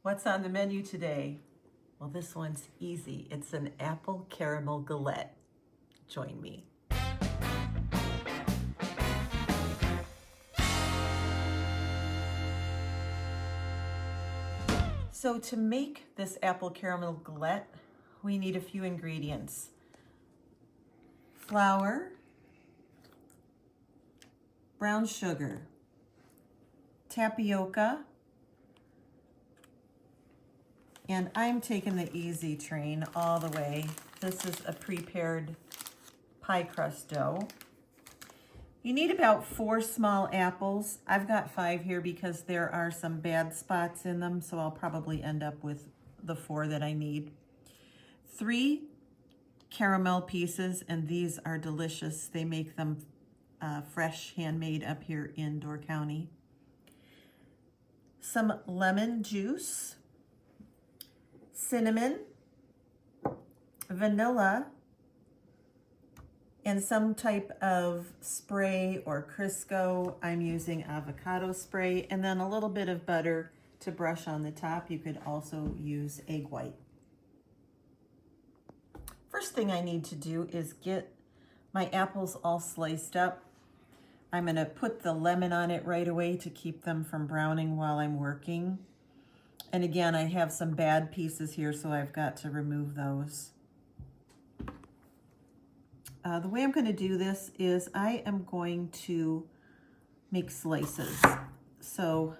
What's on the menu today? Well, this one's easy. It's an apple caramel galette. Join me. So to make this apple caramel galette, we need a few ingredients. Flour, brown sugar, tapioca, and I'm taking the easy train all the way. This is a prepared pie crust dough. You need about 4 small apples. I've got 5 here because there are some bad spots in them, so I'll probably end up with the 4 that I need. 3 caramel pieces, and these are delicious. They make them fresh, handmade up here in Door County. Some lemon juice, cinnamon, vanilla, and some type of spray or Crisco. I'm using avocado spray, and then a little bit of butter to brush on the top. You could also use egg white. First thing I need to do is get my apples all sliced up. I'm gonna put the lemon on it right away to keep them from browning while I'm working. And again, I have some bad pieces here, so I've got to remove those. The way I'm going to do this is I am going to make slices. So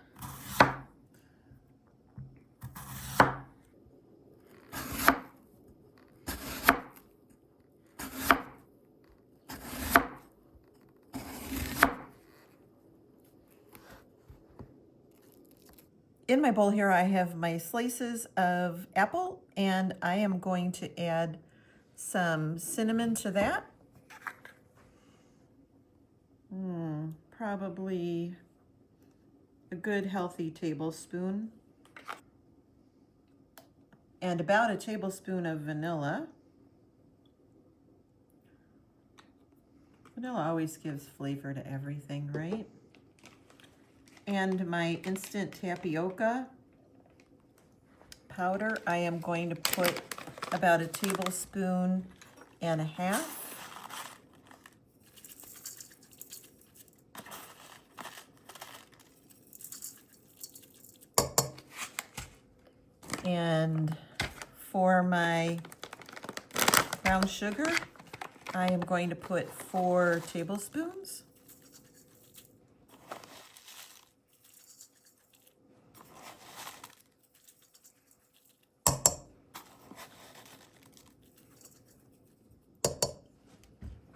in my bowl here, I have my slices of apple, and I am going to add some cinnamon to that. Probably a good healthy tablespoon. And about a tablespoon of vanilla. Vanilla always gives flavor to everything, right? And my instant tapioca powder, I am going to put about a tablespoon and a half. And for my brown sugar, I am going to put 4 tablespoons.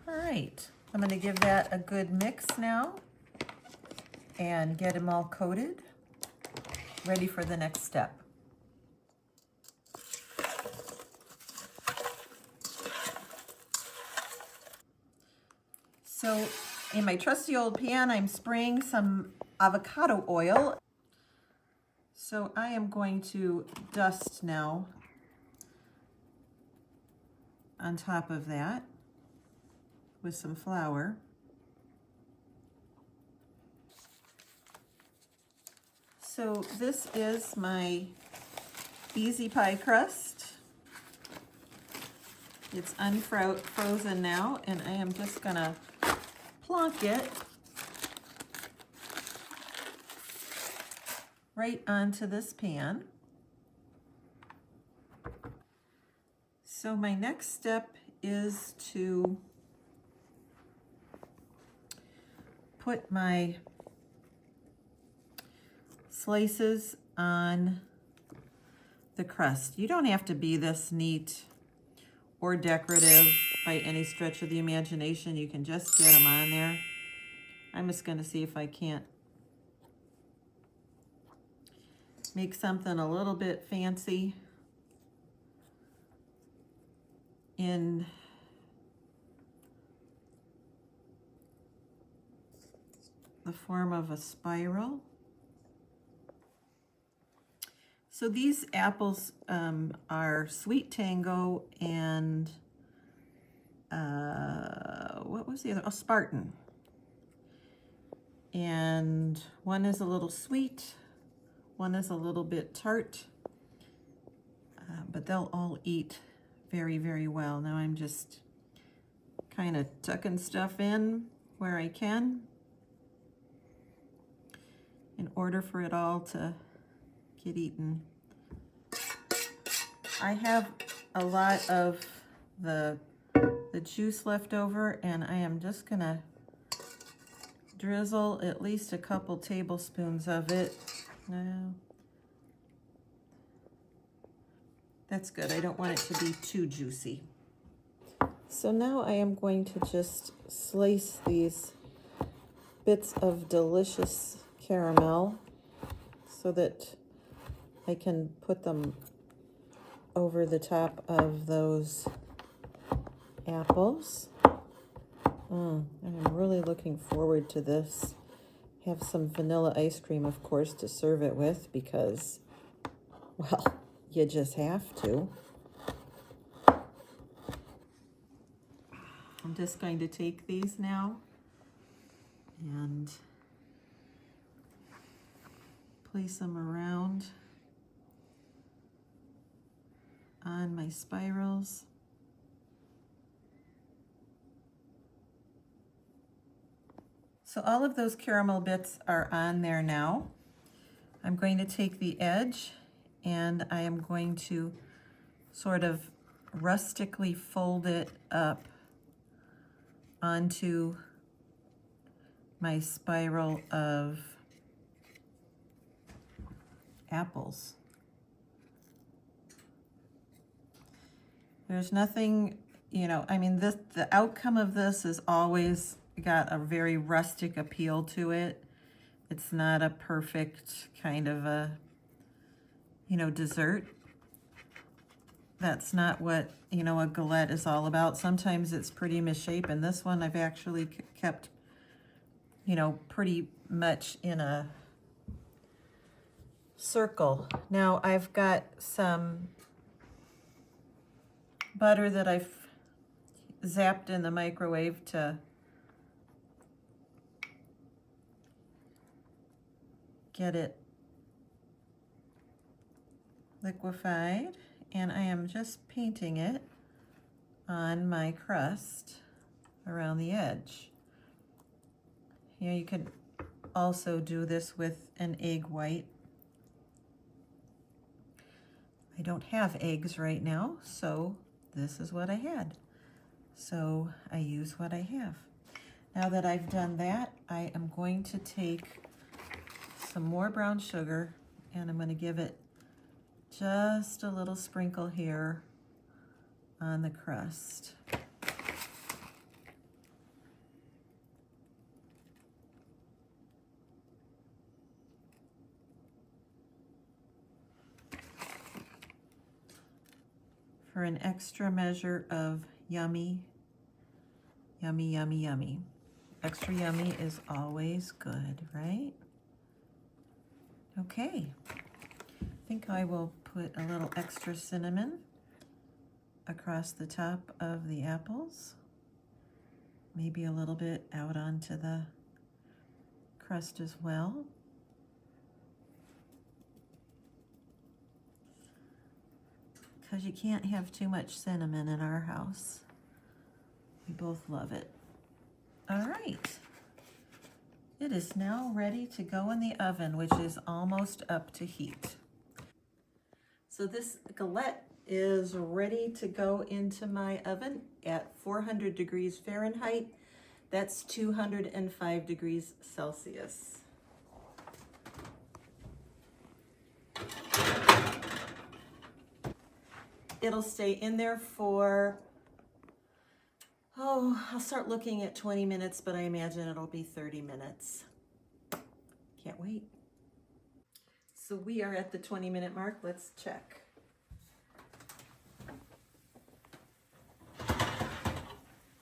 All right, I'm going to give that a good mix now and get them all coated, ready for the next step. So in my trusty old pan, I'm spraying some avocado oil. So I am going to dust now on top of that with some flour. So this is my easy pie crust. It's unfrozen now, and I am just gonna plonk it right onto this pan. So my next step is to put my slices on the crust. You don't have to be this neat or decorative by any stretch of the imagination. You can just get them on there. I'm just going to see if I can't make something a little bit fancy in the form of a spiral. So these apples are Sweet Tango and what was the other? Oh, Spartan. And one is a little sweet, one is a little bit tart. but they'll all eat very, very well. Now I'm just kind of tucking stuff in where I can in order for it all to get eaten. I have a lot of the juice left over, and I am just gonna drizzle at least a couple tablespoons of it. No, that's good. I don't want it to be too juicy. So now I am going to just slice these bits of delicious caramel so that I can put them over the top of those apples. I'm really looking forward to this. Have some vanilla ice cream, of course, to serve it with because, well, you just have to. I'm just going to take these now and place them around on my spirals. So all of those caramel bits are on there now. I'm going to take the edge and I am going to sort of rustically fold it up onto my spiral of apples. There's nothing, you know, I mean, the outcome of this is always got a very rustic appeal to it. It's not a perfect kind of a, you know, dessert. That's not what, you know, a galette is all about. Sometimes it's pretty misshapen. This one I've actually kept, you know, pretty much in a circle. Now I've got some butter that I've zapped in the microwave to get it liquefied, and I am just painting it on my crust around the edge. You know, you could also do this with an egg white. I don't have eggs right now, so this is what I had. So I use what I have. Now that I've done that, I am going to take some more brown sugar and I'm going to give it just a little sprinkle here on the crust. For an extra measure of yummy, yummy, yummy, yummy. Extra yummy is always good, right? Okay, I think I will put a little extra cinnamon across the top of the apples. Maybe a little bit out onto the crust as well. Because you can't have too much cinnamon in our house. We both love it. All right. It is now ready to go in the oven, which is almost up to heat. So this galette is ready to go into my oven at 400 degrees Fahrenheit. That's 205 degrees Celsius. It'll stay in there for, I'll start looking at 20 minutes, but I imagine it'll be 30 minutes. Can't wait. So we are at the 20-minute mark. Let's check.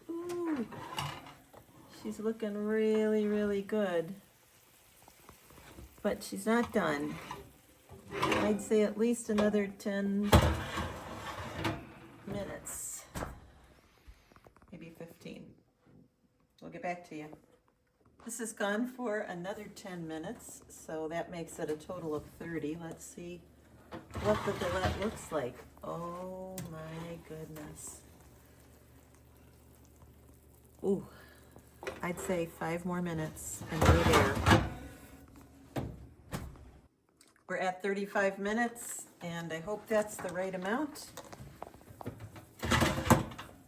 Ooh, she's looking really, really good. But she's not done. I'd say at least another 10 minutes, maybe 15. We'll get back to you. This has gone for another 10 minutes, so that makes it a total of 30. Let's see what the galette looks like. Oh my goodness. Ooh, I'd say 5 more minutes and we're there. We're at 35 minutes and I hope that's the right amount.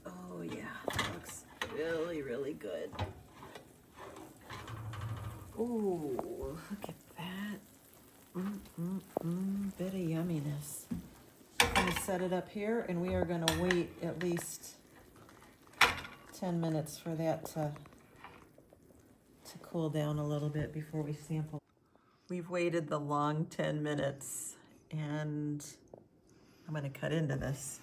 Oh yeah, that looks really, really good. Ooh, look at that. Bit of yumminess. I'm gonna set it up here and we are gonna wait at least 10 minutes for that to cool down a little bit before we sample. We've waited the long 10 minutes and I'm gonna cut into this.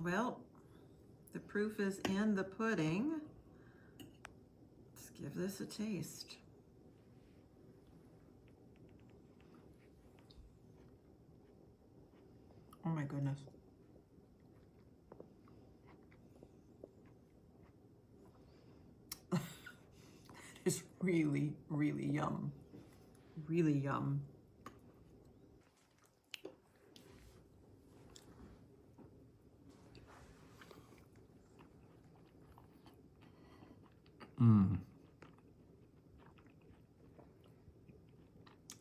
Well, the proof is in the pudding. Let's give this a taste. Oh my goodness. That is really, really yum. Really yum.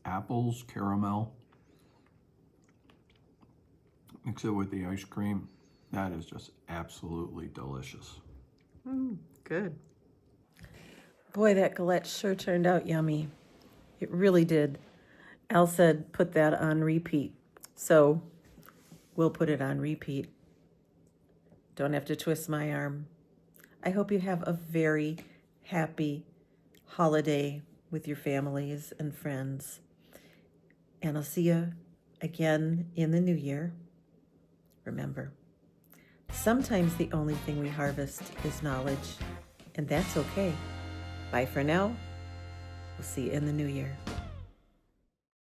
Apples, caramel. Mix it with the ice cream. That is just absolutely delicious. Good. Boy, that galette sure turned out yummy. It really did. Al said put that on repeat. So we'll put it on repeat. Don't have to twist my arm. I hope you have a very happy holiday with your families and friends. And I'll see you again in the new year. Remember, sometimes the only thing we harvest is knowledge, and that's okay. Bye for now. We'll see you in the new year.